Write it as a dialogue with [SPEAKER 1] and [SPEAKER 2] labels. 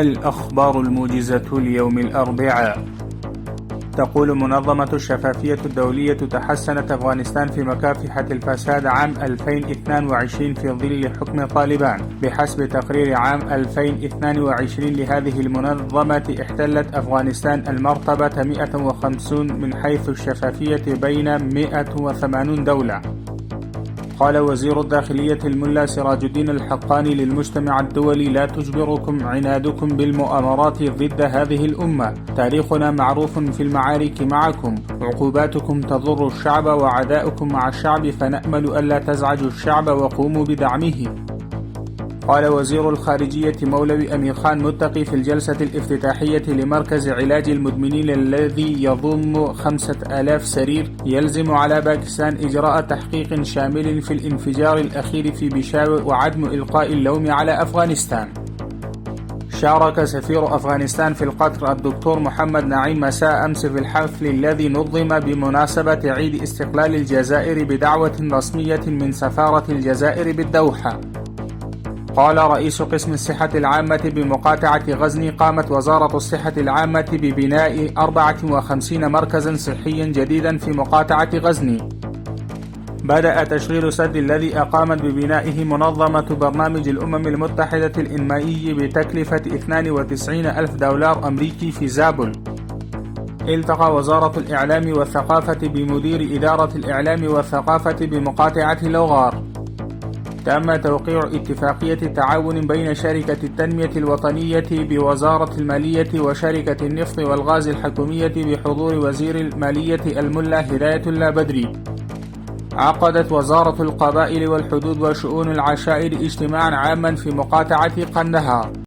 [SPEAKER 1] الأخبار الموجزة ليوم الأربعاء. تقول منظمة الشفافية الدولية: تحسنت أفغانستان في مكافحة الفساد عام 2022 في ظل حكم طالبان. بحسب تقرير عام 2022 لهذه المنظمة، احتلت أفغانستان المرتبة 150 من حيث الشفافية بين 180 دولة. قال وزير الداخلية الملا سراج الدين الحقاني للمجتمع الدولي: لا تجبركم عنادكم بالمؤامرات ضد هذه الأمة، تاريخنا معروف في المعارك معكم، عقوباتكم تضر الشعب وعداؤكم مع الشعب، فنأمل ألا تزعجوا الشعب وقوموا بدعمه. قال وزير الخارجية مولوي أمير خان متقي في الجلسة الافتتاحية لمركز علاج المدمنين الذي يضم 5000 سرير: يلزم على باكستان إجراء تحقيق شامل في الانفجار الأخير في بيشاور وعدم إلقاء اللوم على أفغانستان. شارك سفير أفغانستان في القطر الدكتور محمد نعيم مساء أمس في الحفل الذي نظم بمناسبة عيد استقلال الجزائر بدعوة رسمية من سفارة الجزائر بالدوحة. قال رئيس قسم الصحة العامة بمقاطعة غزني: قامت وزارة الصحة العامة ببناء 54 مركزا صحيا جديدا في مقاطعة غزني. بدأ تشغيل سد الذي أقامت ببنائه منظمة برنامج الأمم المتحدة الإنمائي بتكلفة 92,000 دولار أمريكي في زابل. التقى وزارة الإعلام والثقافة بمدير إدارة الإعلام والثقافة بمقاطعة لوغار. تم توقيع اتفاقية تعاون بين شركة التنمية الوطنية بوزارة المالية وشركة النفط والغاز الحكومية بحضور وزير المالية الملا هداية الله بدري. عقدت وزارة القبائل والحدود وشؤون العشائر اجتماعا عاما في مقاطعة قندهار.